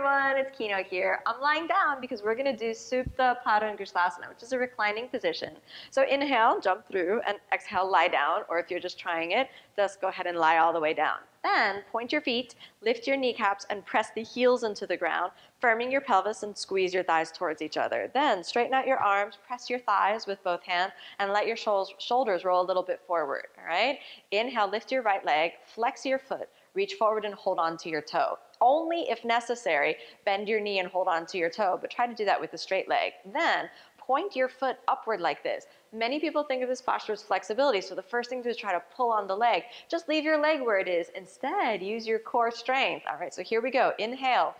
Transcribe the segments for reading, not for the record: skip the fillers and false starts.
everyone, it's Kino here. I'm lying down because we're going to do Supta Padangusthasana, which is a reclining position. So inhale, jump through, and exhale, lie down, or if you're just trying it, just go ahead and lie all the way down. Then point your feet, lift your kneecaps, and press the heels into the ground, firming your pelvis and squeeze your thighs towards each other. Then straighten out your arms, press your thighs with both hands, and let your shoulders roll a little bit forward, all right? Inhale, lift your right leg, flex your foot, reach forward and hold on to your toe. Only if necessary, bend your knee and hold on to your toe, but try to do that with a straight leg. Then point your foot upward like this. Many people think of this posture as flexibility, so the first thing to do is try to pull on the leg. Just leave your leg where it is. Instead, use your core strength. All right, so here we go. Inhale.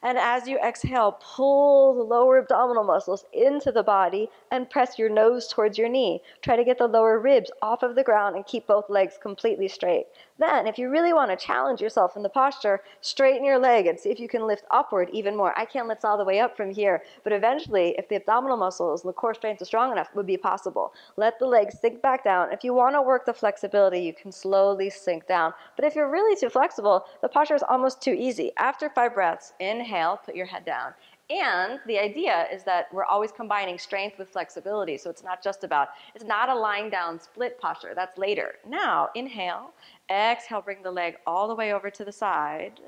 And as you exhale, pull the lower abdominal muscles into the body and press your nose towards your knee. Try to get the lower ribs off of the ground and keep both legs completely straight. Then, if you really want to challenge yourself in the posture, straighten your leg and see if you can lift upward even more. I can't lift all the way up from here, but eventually, if the abdominal muscles and the core strength is strong enough, it would be possible. Let the legs sink back down. If you want to work the flexibility, you can slowly sink down. But if you're really too flexible, the posture is almost too easy. After 5 breaths, inhale, put your head down. And the idea is that we're always combining strength with flexibility. So it's not a lying down split posture. That's later. Now, inhale, exhale, bring the leg all the way over to the side,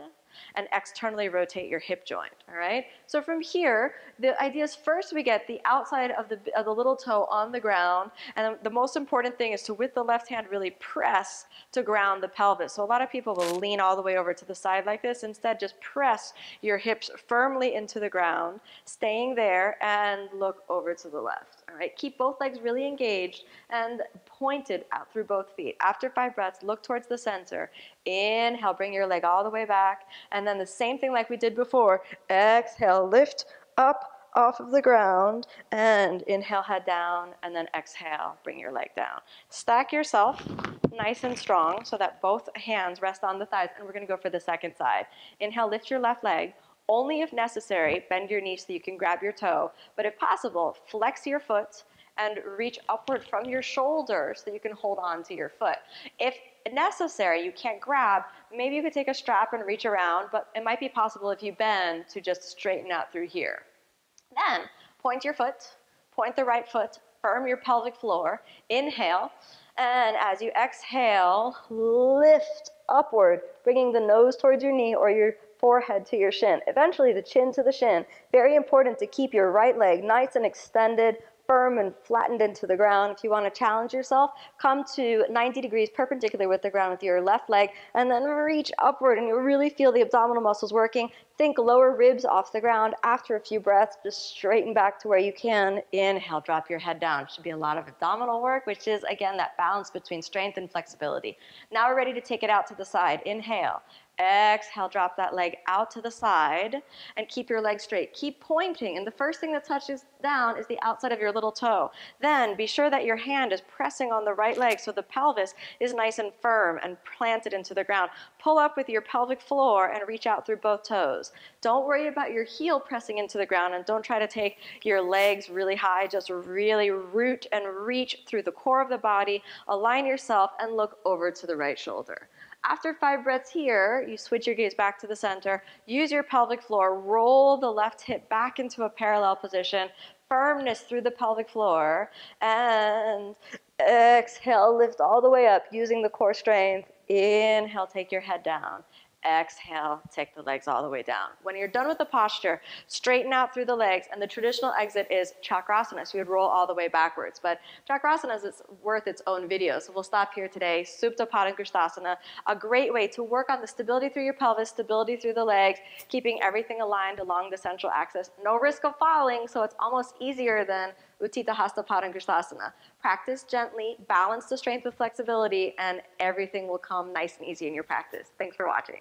and externally rotate your hip joint, all right? So from here, the idea is first we get the outside of the little toe on the ground, and the most important thing is to, with the left hand, really press to ground the pelvis. So a lot of people will lean all the way over to the side like this. Instead, just press your hips firmly into the ground, staying there, and look over to the left, all right? Keep both legs really engaged and pointed out through both feet. After 5 breaths, look towards the center. Inhale, bring your leg all the way back. And then the same thing like we did before. Exhale, lift up off of the ground. And inhale, head down. And then exhale, bring your leg down. Stack yourself nice and strong so that both hands rest on the thighs. And we're going to go for the second side. Inhale, lift your left leg. Only if necessary, bend your knee so you can grab your toe. But if possible, flex your foot and reach upward from your shoulder so that you can hold on to your foot. If necessary, you can't grab, maybe you could take a strap and reach around, but it might be possible if you bend to just straighten out through here. Then point your foot, point the right foot, firm your pelvic floor, inhale, and as you exhale, lift upward, bringing the nose towards your knee or your forehead to your shin. Eventually the chin to the shin. Very important to keep your right leg nice and extended, firm and flattened into the ground. If you want to challenge yourself, come to 90 degrees perpendicular with the ground with your left leg, and then reach upward, and you'll really feel the abdominal muscles working. Think lower ribs off the ground. After a few breaths, just straighten back to where you can. Inhale, drop your head down. It should be a lot of abdominal work, which is, again, that balance between strength and flexibility. Now we're ready to take it out to the side. Inhale. Exhale, drop that leg out to the side and keep your leg straight. Keep pointing, and the first thing that touches down is the outside of your little toe. Then be sure that your hand is pressing on the right leg so the pelvis is nice and firm and planted into the ground. Pull up with your pelvic floor and reach out through both toes. Don't worry about your heel pressing into the ground, and don't try to take your legs really high. Just really root and reach through the core of the body. Align yourself and look over to the right shoulder. After 5 breaths here, you switch your gaze back to the center, use your pelvic floor, roll the left hip back into a parallel position, firmness through the pelvic floor, and exhale, lift all the way up using the core strength. Inhale, take your head down. Exhale, take the legs all the way down. When you're done with the posture, straighten out through the legs, and the traditional exit is Chakrasana, so you would roll all the way backwards. But Chakrasana is worth its own video, so we'll stop here today. Supta Padangusthasana, a great way to work on the stability through your pelvis, stability through the legs, keeping everything aligned along the central axis. No risk of falling, so it's almost easier than Utthita Padangusthasana. Practice gently, balance the strength with flexibility, and everything will come nice and easy in your practice. Thanks for watching.